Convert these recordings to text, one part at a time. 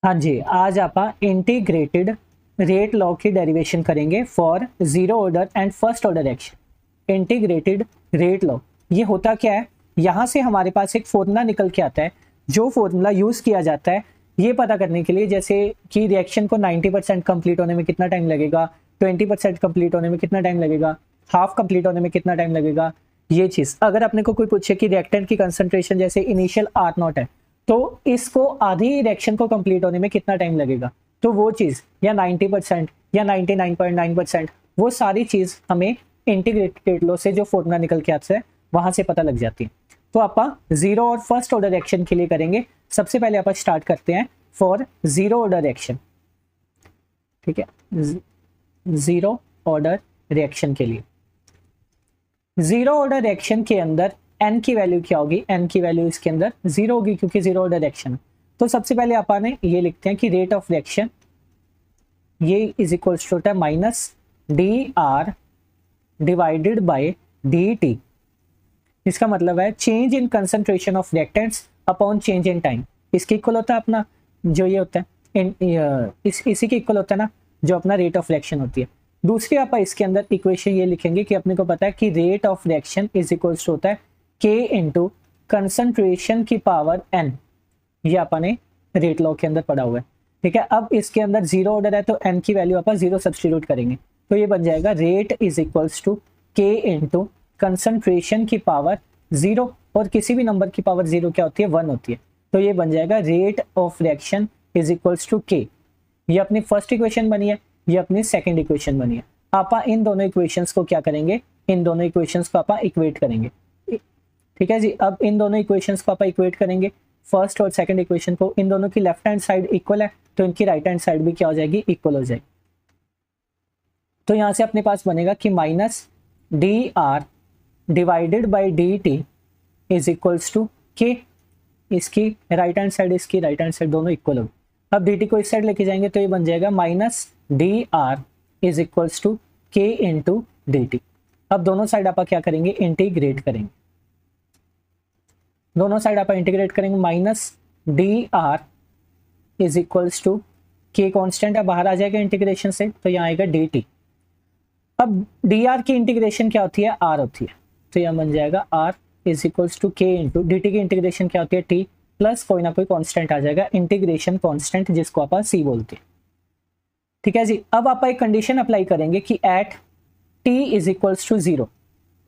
हाँ जी, आज आप इंटीग्रेटेड रेट लॉ की डेरिवेशन करेंगे for zero order and first order action. Integrated rate law ये होता क्या है, यहाँ से हमारे पास एक फॉर्मूला निकल के आता है, जो फॉर्मूला यूज किया जाता है ये पता करने के लिए जैसे कि रिएक्शन को 90% कंप्लीट होने में कितना टाइम लगेगा, 20% कंप्लीट होने में कितना टाइम लगेगा, हाफ कंप्लीट होने में कितना टाइम लगेगा। ये चीज अगर अपने को कोई पूछे कि रिएक्टेंट की कंसंट्रेशन जैसे इनिशियल R0 है तो इसको आधी रिएक्शन को कंप्लीट होने में कितना टाइम लगेगा, तो वो चीज या 90% या 99.9% वो सारी चीज हमें इंटीग्रेटेड लॉ से जो फॉर्मूला निकल के आता है वहां से पता लग जाती है। तो आप जीरो और फर्स्ट ऑर्डर रिएक्शन के लिए करेंगे। सबसे पहले आप स्टार्ट करते हैं फॉर जीरो ऑर्डर रिएक्शन, ठीक है। जीरो ऑर्डर रिएक्शन के लिए जीरो ऑर्डर रिएक्शन के अंदर n की वैल्यू क्या होगी, n की वैल्यू इसके अंदर जीरो होगी क्योंकि जीरो ऑर्डर रिएक्शन। तो सबसे पहले आपने ये लिखते हैं कि रेट ऑफ रिएक्शन ये इज इक्वल्स टू होता है minus D R divided bye D T. इसका मतलब है change in concentration of reactants upon change in time. इसके इक्वल होता है अपना जो ये होता है इसी के इक्वल होता है ना जो अपना रेट ऑफ रिएक्शन होती है। दूसरी आप इसके अंदर इक्वेशन ये लिखेंगे कि अपने को पता है कि rate of reaction is equals to होता है K इंटू कंसंट्रेशन की पावर n। ये आपने रेट लॉ के अंदर पढ़ा हुआ है, ठीक है। अब इसके अंदर जीरो ऑर्डर है तो n की वैल्यू आप जीरो सब्स्टिट्यूट करेंगे तो ये बन जाएगा rate is equals to K into concentration की पावर जीरो, और किसी भी नंबर की पावर जीरो क्या होती है, 1 होती है। तो ये बन जाएगा rate of reaction is equals to K। ये अपनी फर्स्ट इक्वेशन बनी है, ये अपनी सेकंड इक्वेशन बनी है। आप इन दोनों इक्वेशंस को क्या करेंगे, इन दोनों इक्वेशंस को आप इक्वेट करेंगे, ठीक है जी। अब इन दोनों इक्वेशंस को आप इक्वेट करेंगे, फर्स्ट और सेकंड इक्वेशन को। इन दोनों की लेफ्ट हैंड साइड इक्वल है तो इनकी राइट हैंड साइड भी क्या हो जाएगी, इक्वल हो जाएगी। तो यहां से अपने पास बनेगा कि minus D R divided by D T is equals to K. इसकी राइट हैंड साइड इसकी राइट हैंड साइड दोनों इक्वल होगी। अब डी टी को इस साइड लेके जाएंगे तो ये बन जाएगा minus D R is equals to K into D T. अब दोनों साइड आप क्या करेंगे, इंटीग्रेट करेंगे। दोनों साइड आप इंटीग्रेट करेंगे, minus D R is equals to K constant है, बाहर आ जाएगा इंटीग्रेशन से तो यहाँ आएगा डी टी। अब डी आर की इंटीग्रेशन क्या होती है, आर होती है, तो यहाँ बन जाएगा R is equals to K into D T की इंटीग्रेशन क्या होती है, टी प्लस कोई ना कोई कॉन्स्टेंट आ जाएगा, इंटीग्रेशन कॉन्स्टेंट जिसको आप सी बोलते हैं, ठीक है जी। अब आप एक कंडीशन अप्लाई करेंगे कि at T is equals to zero,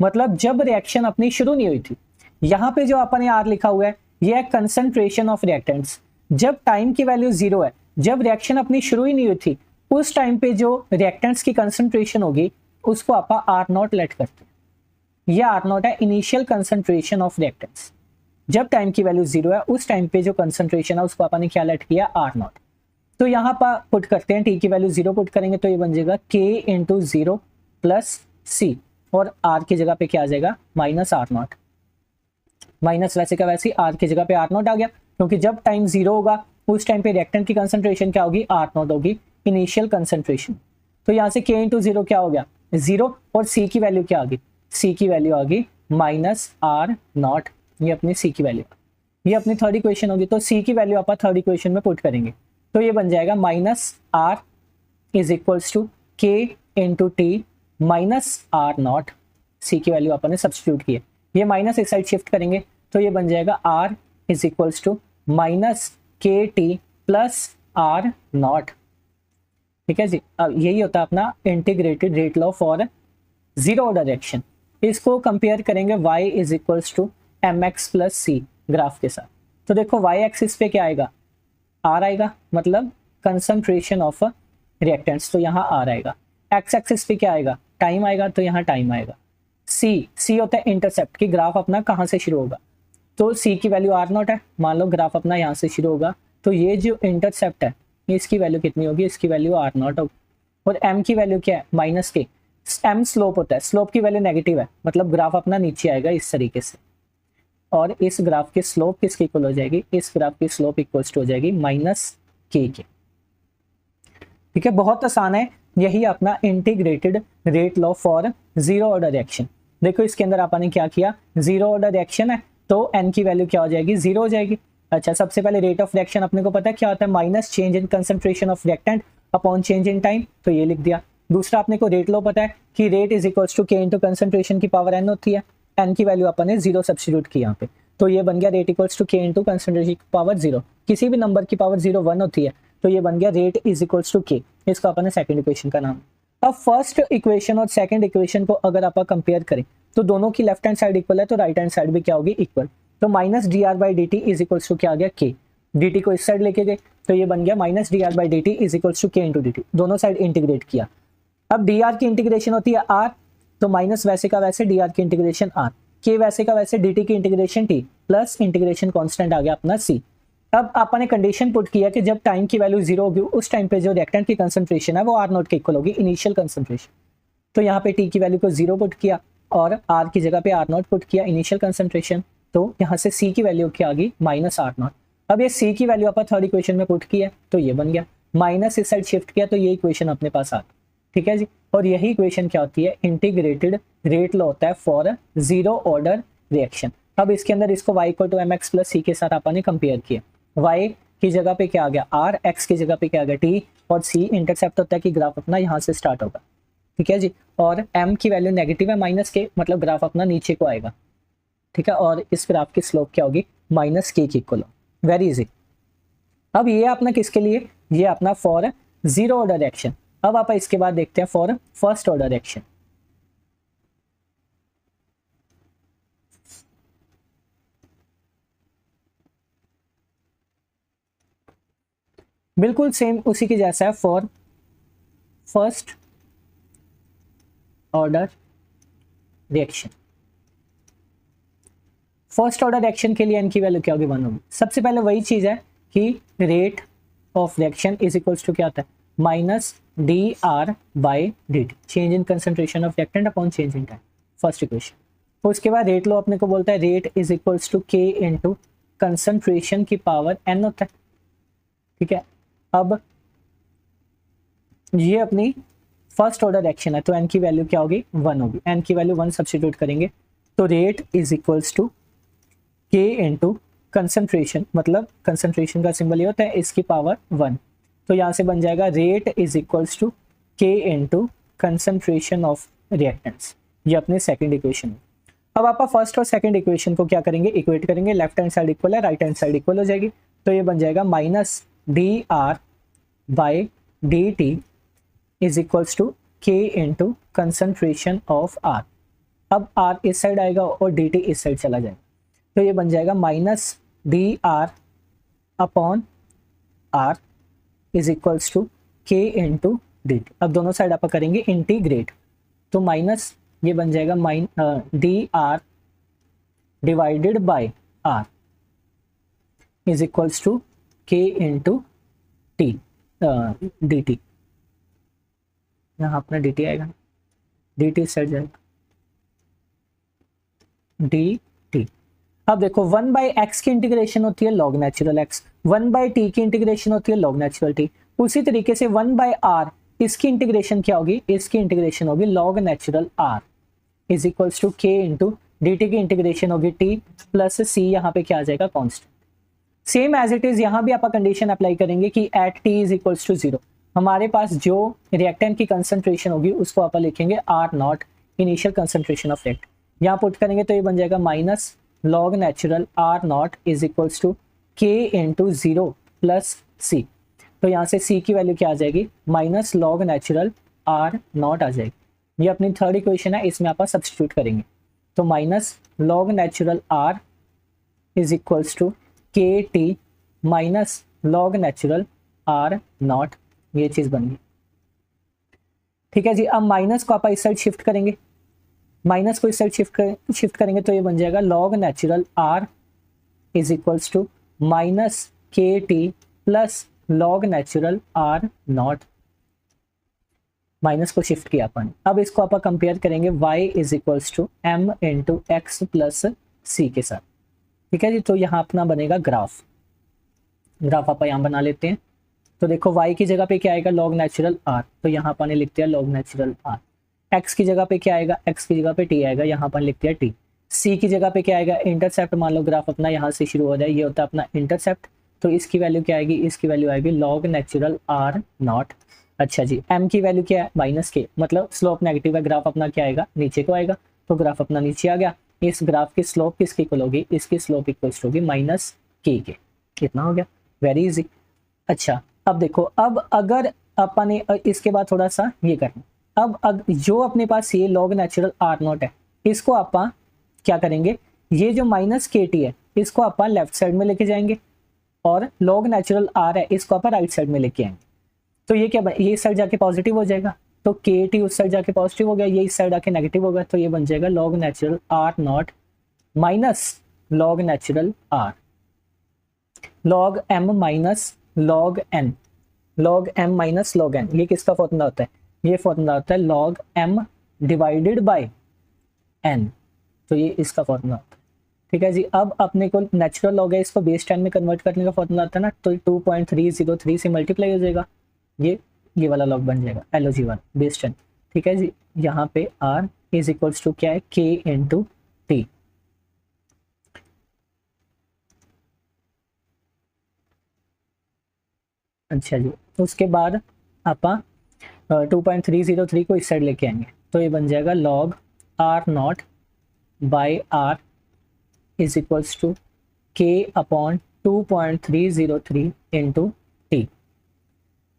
मतलब जब रिएक्शन अपनी शुरू नहीं हुई थी। यहाँ पे जो आपने आर लिखा हुआ है ये है कंसंट्रेशन ऑफ रिएक्टेंट्स। जब टाइम की वैल्यू जीरो है, जब रिएक्शन अपनी शुरू ही नहीं हुई थी, उस टाइम पे जो रिएक्टेंट्स की कंसंट्रेशन होगी उसको आप आर नॉट लेट करते हैं। यह आर नॉट है इनिशियल कंसंट्रेशन ऑफ रिएक्टेंट्स। जब टाइम की वैल्यू जीरो है उस टाइम पे जो कंसंट्रेशन है उसको आपने क्या लेट किया, आर नॉट। तो यहाँ पर पुट करते हैं, टी की वैल्यू जीरो पुट करेंगे तो ये बन जाएगा के इंटू जीरो प्लस सी, और आर की जगह पे क्या आ जाएगा, माइनस आर नॉट। माइनस वैसे का वैसे आर की जगह पे आर नॉट आ गया क्योंकि जब टाइम जीरो होगा उस टाइम पे रिएक्टेंट की कंसंट्रेशन क्या होगी, आर नॉट होगी, इनिशियल कंसंट्रेशन। तो यहाँ से के इंटू जीरो क्या हो गया, जीरो, और सी की वैल्यू क्या आ गई, सी की वैल्यू आ गई माइनस आर नॉट। ये अपनी सी की वैल्यू, ये अपनी थर्ड इक्वेशन होगी। तो सी की वैल्यू आप थर्ड इक्वेशन में पुट करेंगे तो ये बन जाएगा minus R is equals to K into T minus R naught. C की वैल्यू आपने सब्स्टिट्यूट की है, ये माइनस इस साइड शिफ्ट करेंगे तो ये बन जाएगा R is equals to minus K T plus R naught, ठीक है जी। अब यही होता है अपना integrated rate law for zero order reaction. इसको कंपेयर करेंगे y is equals to M X plus C graph के साथ। तो देखो y एक्सिस पे क्या आएगा, r आएगा, मतलब कंसंट्रेशन ऑफ रिएक्टेंट्स, तो यहाँ r आएगा। x एक्सिस पे क्या आएगा, टाइम आएगा, तो यहाँ टाइम आएगा। c होता है इंटरसेप्ट की ग्राफ अपना कहाँ से शुरू होगा, तो c की वैल्यू r नॉट है। मान लो ग्राफ अपना यहाँ से शुरू होगा तो ये जो इंटरसेप्ट है इसकी वैल्यू कितनी होगी, इसकी वैल्यू r नॉट होगी, और m की वैल्यू क्या है, माइनस के। m स्लोप होता है, स्लोप की वैल्यू नेगेटिव है, मतलब ग्राफ अपना नीचे आएगा इस तरीके से, और इस ग्राफ की स्लोप किसकी इक्वल हो जाएगी, इस ग्राफ की स्लोप इक्वल्स टू हो जाएगी माइनस के, ठीक है। बहुत आसान है, यही अपना integrated rate law for zero order reaction. देखो इसके अंदर आपने क्या किया, जीरो ऑर्डर रिएक्शन है तो n की वैल्यू क्या हो जाएगी, जीरो हो जाएगी। अच्छा, सबसे पहले रेट ऑफ रिएक्शन अपने को पता है क्या होता है, minus change in concentration of reactant upon change in time, तो ये लिख दिया। दूसरा अपने को रेट लो पता है कि rate is equals to K into concentration की पावर एन होती है, एन की वैल्यू अपन ने जीरो सब्स्टिट्यूट की यहाँ पे, तो ये बन गया rate equals to K into concentration की पावर जीरो, किसी भी नंबर की पावर जीरो वन होती है, तो ये बन गया रेट इज इक्वल्स टू के, इसका अपन ने सेकंड इक्वेशन का नाम। अब फर्स्ट इक्वेशन और सेकंड इक्वेशन को अगर आप कंपेयर करें तो दोनों की लेफ्ट हैंड साइड इक्वल है, तो राइट हैंड साइड भी क्या होगी, इक्वल। तो minus D R by D T is equals to क्या आ गया, के। डी टी को इस साइड लेके गए तो ये बन गया minus D R by D T is equals to K into D T, दोनों साइड इंटीग्रेट किया। अब डी आर की इंटीग्रेशन होती है आर, तो माइनस वैसे का वैसे डी आर की इंटीग्रेशन आर, के वैसे का वैसे डी टी की integration T, plus integration constant आ गया अपना सी। अब आपने कंडीशन पुट किया कि जब टाइम की वैल्यू जीरो होगी उस टाइम पे जो रिएक्टेंट की कंसंट्रेशन है वो आर नॉट के इक्वल होगी, इनिशियल कंसंट्रेशन। तो यहाँ पे टी की वैल्यू को जीरो पुट किया और आर की जगह पे आर नॉट पुट किया, इनिशियल कंसंट्रेशन, तो यहाँ से सी की वैल्यू क्या आ गई, माइनस आर नॉट। अब ये सी की वैल्यू अपन थर्ड इक्वेशन में पुट किया तो ये बन गया, माइनस इस साइड शिफ्ट किया तो ये इक्वेशन अपने पास आ गई, ठीक है जी। और यही इक्वेशन क्या होती है, इंटीग्रेटेड रेट लॉ होता है फॉर जीरो ऑर्डर रिएक्शन। अब इसके अंदर इसको y equal to M X plus C के साथ अपन ने कंपेयर किया, y की जगह पे क्या आ गया आर, x की जगह पे क्या आ गया टी, और c इंटरसेप्ट होता है कि ग्राफ अपना यहाँ से स्टार्ट होगा, ठीक है जी। और m की वैल्यू नेगेटिव है माइनस के, मतलब ग्राफ अपना नीचे को आएगा, ठीक है। और इस ग्राफ की स्लोप क्या होगी, माइनस के की इक्वल, वेरी इजी। अब ये अपना किसके लिए, ये अपना फॉर जीरो ऑर्डर रिएक्शन। अब आप इसके बाद देखते हैं फॉर फर्स्ट ऑर्डर रिएक्शन। बिल्कुल सेम उसी के जैसा है, for first order reaction. First order reaction के लिए n की वैल्यू क्या होगी, 1 होगी। सबसे पहले वही चीज है कि rate of reaction is equals to क्या होता है, minus D R by D T, change in concentration of reactant upon change in time, first equation. तो उसके बाद रेट लो अपने को बोलता है rate is equals to K into concentration की पावर n होता है, ठीक है। अब ये अपनी फर्स्ट ऑर्डर रिएक्शन है तो n की वैल्यू क्या होगी, 1 होगी। n की वैल्यू 1 सब्स्टिट्यूट करेंगे तो rate is equals to K into concentration, मतलब कंसंट्रेशन का सिंबल ये होता है इसकी पावर 1, तो यहाँ से बन जाएगा rate is equals to K into concentration of reactants, ये अपने सेकंड इक्वेशन है। अब आप फर्स्ट और सेकंड इक्वेशन को क्या करेंगे, इक्वेट करेंगे, लेफ्ट हैंड साइड इक्वल है, राइट हैंड साइड इक्वल हो जाएगी, तो ये बन जाएगा minus D R by D T is equals to K into concentration of R. अब आर इस साइड आएगा और डी टी इस साइड चला जाएगा, तो ये बन जाएगा minus D R upon R is equals to K into D T. अब दोनों साइड आप करेंगे इंटीग्रेट, तो माइनस ये बन जाएगा D R divided by R is equals to K into T D T. यहाँ अपना डी टी आएगा, डी टी साइड जाएगा डी टी। अब देखो 1 बाई एक्स की इंटीग्रेशन होती है log natural X, 1 by T की इंटीग्रेशन होती है लॉग नेचुरल टी। उसी तरीके से 1 बाई आर इसकी इंटीग्रेशन क्या होगी, इसकी इंटीग्रेशन होगी log natural R is equals to K into D T की इंटीग्रेशन होगी टी प्लस सी, यहाँ पे क्या आ जाएगा constant. Same as it is यहाँ भी आप कंडीशन अप्लाई करेंगे कि at T is equals to 0 हमारे पास जो रिएक्टेंट की कंसंट्रेशन होगी उसको आप लिखेंगे R naught, initial concentration of reactant. यहाँ पुट करेंगे तो ये बन जाएगा minus log natural R naught is equals to K into 0 plus C. तो यहाँ से सी की वैल्यू क्या आ जाएगी, minus log natural R naught आ जाएगी। ये अपनी थर्ड इक्वेशन है, इसमें आप सब्स्टिट्यूट करेंगे तो minus log natural R is equals to K T minus log natural R naught, ये चीज बन गई, ठीक है जी। अब माइनस को आप इस साइड शिफ्ट करेंगे, माइनस को इस साइड शिफ्ट करेंगे तो ये बन जाएगा log natural R is equals to minus K T plus log natural R naught, minus को शिफ्ट किया अपन। अब इसको आप कंपेयर करेंगे y is equals to M into X plus C के साथ, ठीक है जी। तो यहाँ अपना बनेगा ग्राफ, ग्राफ आप यहाँ बना लेते हैं। तो देखो y की जगह पे क्या आएगा, लॉग नेचुरल r, तो यहाँ अपन लिखते हैं लॉग नेचुरल r। x की जगह पे क्या आएगा, x की जगह पे t आएगा, यहाँ अपन लिखते हैं t। सी की जगह पे क्या आएगा, इंटरसेप्ट। मान लो ग्राफ अपना यहाँ से शुरू हो जाए, ये होता है अपना इंटरसेप्ट, तो इसकी वैल्यू क्या आएगी, इसकी वैल्यू आएगी लॉग नेचुरल आर नॉट। अच्छा जी, एम की वैल्यू क्या है, माइनस के, मतलब स्लोप नेगेटिव है, ग्राफ अपना क्या आएगा, नीचे को आएगा, तो ग्राफ अपना नीचे आ गया। इस ग्राफ की स्लोप किसकी इक्वल होगी, इसकी स्लोप इक्वल होगी माइनस के। कितना हो गया, वेरी इजी। अच्छा अब देखो, अब अगर अपन ने इसके बाद थोड़ा सा ये करना, अब जो अपने पास ये लॉग नेचुरल आर नॉट है, इसको अपन क्या करेंगे, ये जो माइनस के टी है इसको अपन लेफ्ट साइड में लेके जाएंगे, और लॉग नेचुरल आर है इसको अपन राइट साइड में लेके आएंगे। तो ये क्या, ये इस साइड जाके पॉजिटिव हो जाएगा, तो के टी उस साइड जाके पॉजिटिव हो गया, ये इस साइड आके नेगेटिव हो गया, तो ये बन जाएगा log natural R naught minus log natural R, log M minus log N, log M minus log N. ये किसका फॉर्मूला होता है, ये फॉर्मूला होता है log M divided by N, तो ये इसका फॉर्मूला होता है। ठीक है जी, अब अपने को नेचुरल लॉग है, इसको बेस 10 में कन्वर्ट करने का फॉर्मूला आता है ना, तो 2.303 से मल्टीप्लाई हो जाएगा, ये वाला लॉग बन जाएगा एलओजी वन बेस 10। ठीक है जी, यहाँ पे आर इज इक्वल्स टू क्या है, के इंटू टी। अच्छा जी, उसके बाद आप 2.303 को इस साइड लेके आएंगे, तो ये बन जाएगा log R naught by R is equals to K upon 2.303 into T.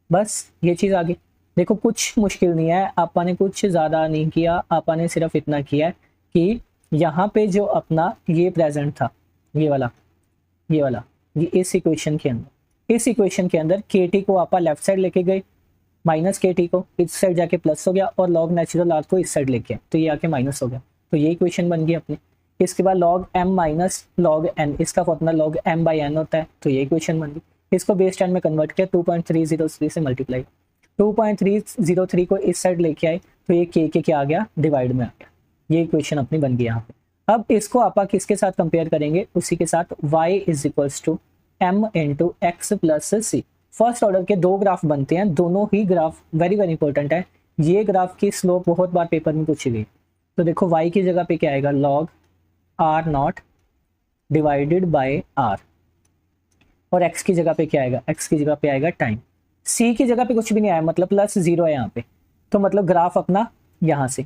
बस ये चीज़ आ गई। देखो कुछ मुश्किल नहीं है, आपा ने कुछ ज़्यादा नहीं किया, आपा ने सिर्फ इतना किया है कि यहाँ पे जो अपना ये प्रेजेंट था, ये वाला ये इस इक्वेशन के अंदर, इस इक्वेशन के अंदर के टी को आपा लेफ्ट साइड लेके गए, माइनस के टी को इस साइड जाके प्लस हो गया, और लॉग नेचुरल आर को इस साइड लेके आए, तो ये आके माइनस हो गया, तो ये इक्वेशन बन गई अपनी। इसके बाद log M minus log N, इसका formula log M by N होता है, तो ये इक्वेशन बन गई। इसको बेस 10 में कन्वर्ट किया, 2.303 से मल्टीप्लाई, 2.303 को इस साइड लेके आए, तो ये के क्या आ गया, डिवाइड में आ गया, ये इक्वेशन अपनी बन गई यहाँ पे। अब इसको आप किसके साथ कंपेयर करेंगे, उसी के साथ y is equals to M into X plus C. First order के दो ग्राफ बनते हैं, दोनों ही ग्राफ वेरी वेरी इंपॉर्टेंट है, ये ग्राफ की स्लोप बहुत बार पेपर में पूछी गई। तो देखो y की जगह पे क्या आएगा, log R naught divided by R, और x की जगह पे क्या आएगा, x की जगह पे आएगा टाइम। c की जगह पे कुछ भी नहीं आया, मतलब प्लस 0 है यहाँ पे, तो मतलब ग्राफ अपना यहाँ से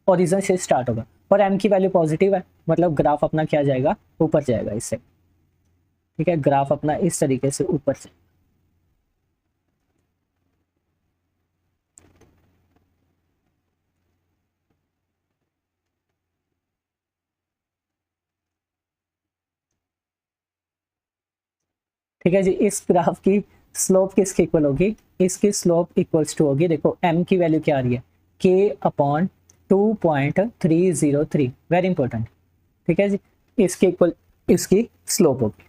ओरिजिन से स्टार्ट होगा, और m की वैल्यू पॉजिटिव है, मतलब ग्राफ अपना क्या जाएगा, ऊपर जाएगा इससे। ठीक है, ग्राफ अपना इस तरीके से ऊपर से। ठीक है जी, इस ग्राफ की स्लोप किसके इक्वल होगी, इसकी स्लोप इक्वल्स टू होगी, देखो m की वैल्यू क्या आ रही है, k अपॉन 2.303, वेरी इंपॉर्टेंट। ठीक है जी, इसके इक्वल इसकी स्लोप होगी।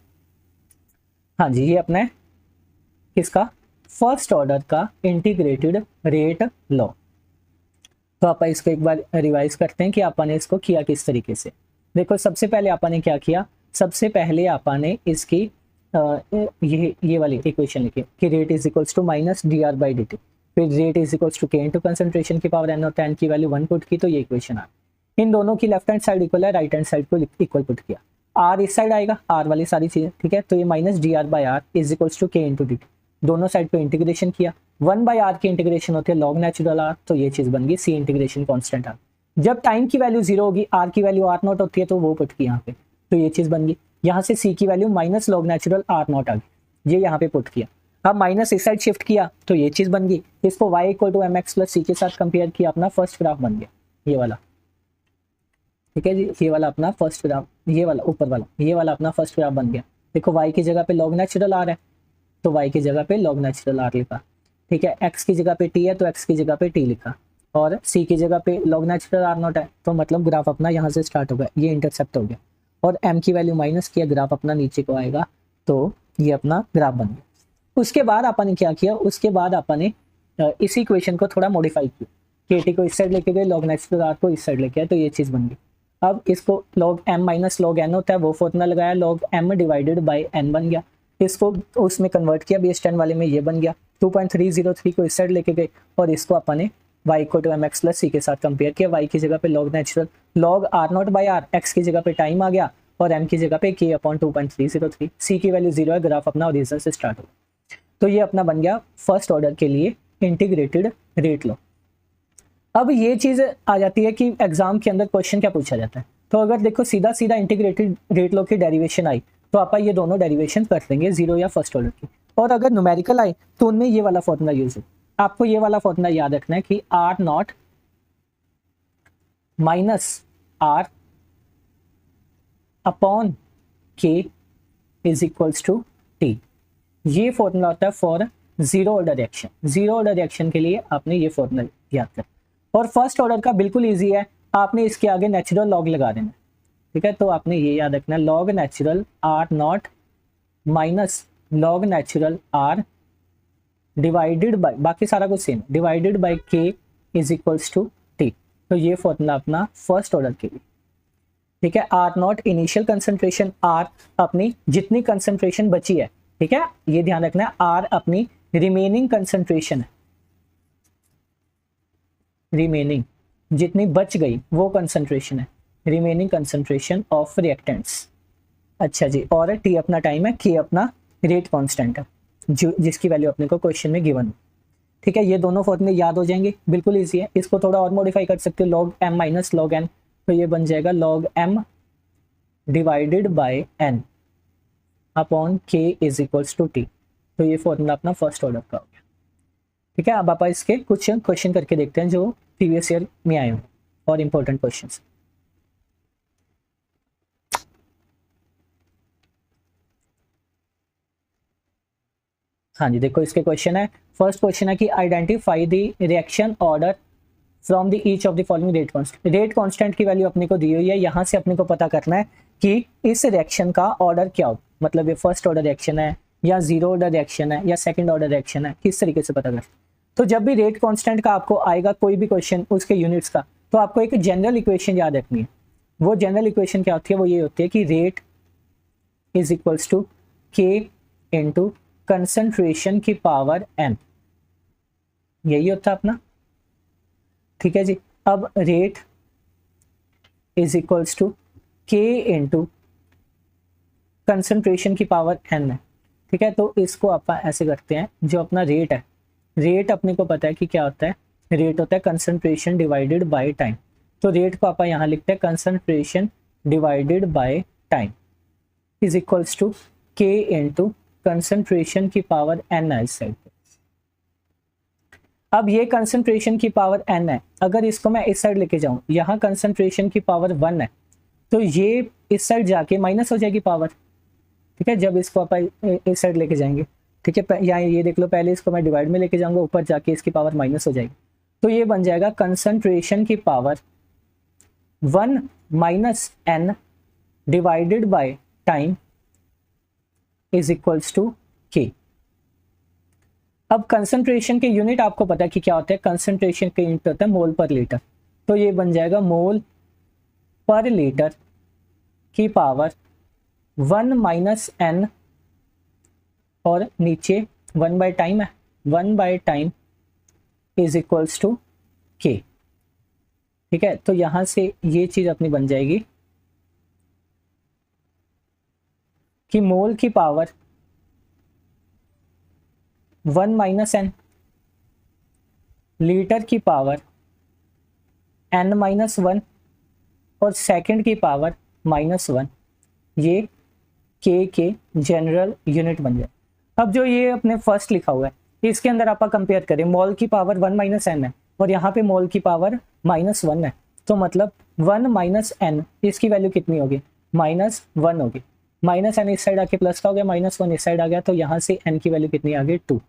हाँ जी, ये अपना किसका, फर्स्ट ऑर्डर का इंटीग्रेटेड रेट लॉ। तो आप इसको एक बार रिवाइज करते हैं कि आपने ने इसको किया किस तरीके से। देखो सबसे पहले आपने ने क्या किया, सबसे पहले आपने ने इसकी ये वाली इक्वेशन लिखी कि rate is equals to minus D R by D T, फिर rate is equals to K into concentration की पावर एन, और एन की वैल्यू 1 पुट की, तो ये इक्वेशन आ। इन दोनों की लेफ्ट हैंड साइड इक्वल है, राइट हैंड साइड को इक्वल पुट किया, आर इस साइड आएगा, आर वाली सारी चीजें। ठीक है, तो ये minus D R by R is equals to K into D T, दोनों साइड पे इंटीग्रेशन किया, 1 बाई आर की इंटीग्रेशन होती है लॉग नेचुरल आर, तो ये चीज बन गई सी इंटीग्रेशन कॉन्स्टेंट आर। जब टाइम की वैल्यू 0 होगी, आर की वैल्यू आर नॉट होती है, तो वो पुट की यहाँ पे, तो ये चीज बन गई। यहाँ से सी की value minus log natural R naught आ गई, ये यहाँ पे पुट किया। अब माइनस इस साइड शिफ्ट किया, तो ये चीज बन गई। इसको y equal to M X plus C के साथ कंपेयर किया, अपना फर्स्ट ग्राफ बन गया ये वाला। ठीक है जी, ये वाला अपना फर्स्ट ग्राफ, ये वाला ऊपर वाला, ये वाला अपना फर्स्ट ग्राफ बन गया। देखो y की जगह पे लॉग नेचुरल आर है, तो y की जगह पे लॉग नेचुरल आर लिखा। ठीक है, x की जगह पे t है, तो x की जगह पे t लिखा, और c की जगह पे लॉग नेचुरल आर नॉट है, तो मतलब ग्राफ अपना यहाँ से स्टार्ट हो गया, ये इंटरसेप्ट हो गया, और m की वैल्यू माइनस किया, ग्राफ अपना नीचे को आएगा, तो ये अपना ग्राफ बन गया। उसके बाद आपने क्या किया, उसके बाद आपने इस इक्वेशन को थोड़ा मॉडिफाई किया, के को इस साइड लेके गए, लॉग नेचुरल आर को इस साइड लेके आए, तो ये चीज बन गई। अब इसको log M minus log N होता है, वो फॉर्मूला लगाया, log M divided by N बन गया। इसको उसमें कन्वर्ट किया बेस 10 वाले में, ये बन गया। 2.303 को इस साइड लेके गए, और इसको अपने y equal to M X plus C के साथ कंपेयर किया, y की जगह पे log natural log R naught by R, X की जगह पे टाइम आ गया और m की जगह पे k अपॉन 2.303, सी की वैल्यू 0 है, ग्राफ अपना ओरिजिन से स्टार्ट हो। तो ये अपना बन गया फर्स्ट ऑर्डर के लिए इंटीग्रेटेड रेट लॉ। अब ये चीज़ आ जाती है कि एग्जाम के अंदर क्वेश्चन क्या पूछा जाता है। तो अगर देखो सीधा सीधा इंटीग्रेटेड रेट लॉ की डेरिवेशन आई तो आप ये दोनों डेरिवेशन कर लेंगे जीरो या फर्स्ट ऑर्डर की, और अगर न्यूमेरिकल आए तो उनमें ये वाला फॉर्मूला यूज हो। आपको ये वाला फॉर्मूला याद रखना है कि R naught minus R upon K is equals to T. ये फॉर्मूला होता है for zero order reaction. Zero order reaction के लिए आपने ये फॉर्मूला याद करना। और फर्स्ट ऑर्डर का बिल्कुल इजी है, आपने इसके आगे नेचुरल लॉग लगा देना, ठीक है। तो आपने ये याद रखना log natural R naught minus log natural R divided by, बाकी सारा कुछ same, divided by K is equals to T. तो ये फॉर्मूला अपना फर्स्ट ऑर्डर के लिए, ठीक है। R naught initial concentration, R अपनी जितनी कंसंट्रेशन बची है, ठीक है, ये ध्यान रखना है, आर अपनी रिमेनिंग कंसंट्रेशन है, रिमेनिंग जितनी बच गई वो कंसंट्रेशन है, रिमेनिंग कंसंट्रेशन ऑफ रिएक्टेंट्स। अच्छा जी, और टी अपना टाइम है, के अपना रेट कांस्टेंट है जो जिसकी वैल्यू अपने को क्वेश्चन में गिवन है, ठीक है। ये दोनों फॉर्मूले याद हो जाएंगे, बिल्कुल इजी है। इसको थोड़ा और मॉडिफाई कर सकते हो, log M minus log N, तो ये बन जाएगा log M divided by N upon K is equals to T. तो ये फॉर्मूला अपना फर्स्ट ऑर्डर का हो गया, ठीक है। अब आप इसके कुछ क्वेश्चन करके देखते हैं जो प्रीवियस ईयर में आए हुए और इंपॉर्टेंट क्वेश्चन। हाँ जी, देखो इसके क्वेश्चन है, फर्स्ट क्वेश्चन है कि identify the reaction order from the each of the following rate constant. Rate constant की वैल्यू अपने को दी हुई है, यहाँ से अपने को पता करना है कि इस रिएक्शन का ऑर्डर क्या हो, मतलब ये फर्स्ट ऑर्डर रिएक्शन है या जीरो ऑर्डर रिएक्शन है या सेकंड ऑर्डर रिएक्शन है, किस तरीके से पता करना। तो जब भी रेट कांस्टेंट का आपको आएगा कोई भी क्वेश्चन उसके यूनिट्स का, तो आपको एक जनरल इक्वेशन याद रखनी है। वो जनरल इक्वेशन क्या होती है, वो ये होती है कि rate is equals to K into concentration की पावर n, यही होता है अपना, ठीक है जी। अब rate is equals to K into concentration की पावर n है, ठीक है। तो इसको आप ऐसे करते हैं, जो अपना रेट है, रेट अपने को पता है कि क्या होता है, रेट होता है कंसंट्रेशन डिवाइडेड बाय टाइम। तो रेट को आप यहाँ लिखते हैं concentration divided by time is equals to K into concentration की पावर n है इस साइड पे। अब ये कंसंट्रेशन की पावर n है, अगर इसको मैं इस साइड लेके जाऊं, यहाँ कंसंट्रेशन की पावर 1 है, तो ये इस साइड जाके माइनस हो जाएगी पावर, ठीक है। जब इसको आप इस साइड लेके जाएंगे, ठीक है, यहाँ ये देख लो, पहले इसको मैं डिवाइड में लेके जाऊंगा, ऊपर जाके इसकी पावर माइनस हो जाएगी। तो ये बन जाएगा कंसंट्रेशन की power 1 minus n divided by time is equals to K. अब कंसंट्रेशन के यूनिट आपको पता है कि क्या होता है, कंसंट्रेशन के यूनिट होता है मोल पर लीटर। तो ये बन जाएगा मोल पर लीटर की पावर 1 माइनस n, और नीचे 1 बाय टाइम है, 1 by time is equals to K, ठीक है। तो यहां से ये चीज अपनी बन जाएगी कि मोल की पावर 1 माइनस n, लीटर की पावर n माइनस 1 और सेकंड की पावर -1, ये के जनरल यूनिट बन जाए। अब जो ये अपने फर्स्ट लिखा हुआ है इसके अंदर आप कंपेयर करें, मोल की पावर 1 माइनस n है और यहाँ पे मोल की पावर -1 है, तो मतलब 1 माइनस n इसकी वैल्यू कितनी होगी, -1 होगी। माइनस n इस साइड आके प्लस का हो गया, -1 इस साइड आ गया, तो यहाँ से n की वैल्यू कितनी आ गई 2।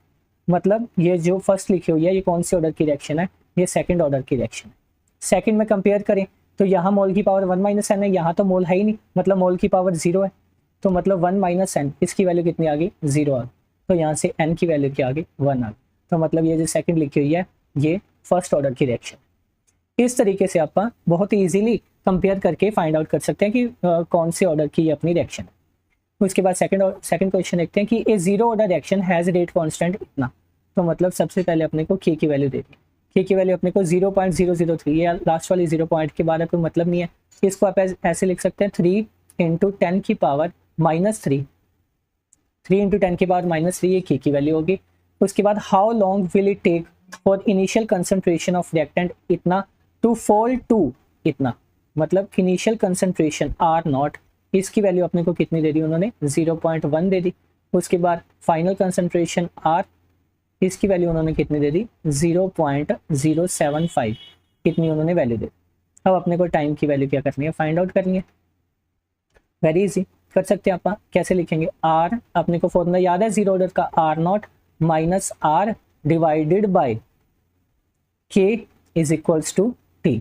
मतलब ये जो फर्स्ट लिखी हुई है ये कौन सी ऑर्डर की रिएक्शन है, ये सेकंड ऑर्डर की रिएक्शन है। सेकंड में कंपेयर करें तो यहाँ मोल की पावर 1 माइनस n है, यहाँ तो मोल है ही नहीं, मतलब मोल की पावर 0 है, तो मतलब 1 माइनस n इसकी वैल्यू कितनी आ गई, 0 आ गई। तो यहाँ से n की वैल्यू क्या आ गई, 1 आ गई। तो मतलब ये जो सेकंड लिखी हुई है ये फर्स्ट ऑर्डर की रिएक्शन। इस तरीके से आप बहुत ही ईजिली कंपेयर करके फाइंड आउट कर सकते हैं कि कौन से ऑर्डर की अपनी रिएक्शन है। उसके बाद सेकंड क्वेश्चन देखते हैं कि a zero order reaction has rate constant इतना। तो मतलब सबसे पहले अपने को के की वैल्यू दे दी, के की वैल्यू अपने को 0.003, ये लास्ट वाली 0 पॉइंट के बाद कोई मतलब नहीं है, इसको आप ऐसे लिख सकते हैं 3 इंटू 10 की पावर -3, 3 इंटू 10 की पावर -3 ये के की वैल्यू होगी। उसके बाद how long will it take for initial concentration of reactant इतना टू फॉल टू इतना, मतलब इनिशियल कंसंट्रेशन R0 इसकी वैल्यू अपने को कितनी दे दी उन्होंने 0.1 दे दी। उसके बाद फाइनल कंसंट्रेशन R इसकी वैल्यू उन्होंने कितनी दे दी 0.075, कितनी उन्होंने वैल्यू दे दी। अब अपने को टाइम की वैल्यू क्या करनी है, फाइंड आउट करनी है। वेरी इजी कर सकते हैं आप, कैसे लिखेंगे R, अपने को फॉर्मूला याद है जीरो ऑर्डर का, R0 minus R divided by K is equals to T,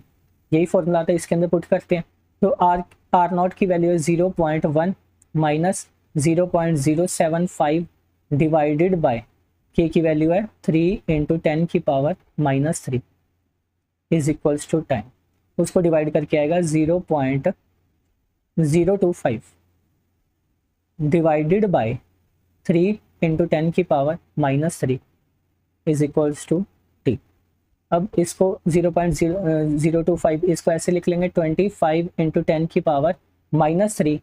यही फॉर्मूला था, इसके अंदर पुट करते हैं। तो R0 की वैल्यू है 0.1 माइनस 0.075 डिवाइडेड बाय K की वैल्यू है 3 इंटू 10 की power -3 is equals to time, उसको डिवाइड करके आएगा 0.025 डिवाइडेड बाय 3 इंटू 10 की power -3 is equals to T। अब इसको 0.025 इसको ऐसे लिख लेंगे 25 इंटू 10 की पावर -3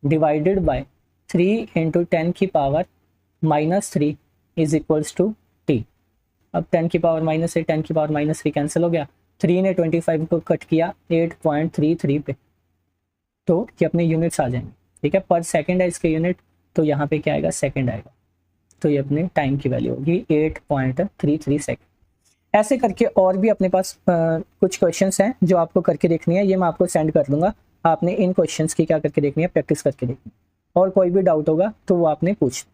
डिवाइडेड बाय 3 इंटू 10 की power -3 is equals to T। अब 10 की पावर -8 10 की पावर -3 कैंसिल हो गया, 3 ने 25 को कट किया 8.33 पे, तो ये अपने यूनिट्स आ जाएंगे। ठीक है, पर सेकंड है इसके यूनिट, तो यहाँ पे क्या आएगा सेकंड आएगा, तो ये अपने टाइम की वैल्यू होगी 8.33 सेकंड। ऐसे करके और भी अपने पास कुछ क्वेश्चंस हैं जो आपको करके देखनी है, ये मैं आपको सेंड कर दूंगा, आपने इन क्वेश्चंस की क्या करके देखनी है, प्रैक्टिस करके देखनी है। और कोई भी डाउट होगा तो वो आपने पूछ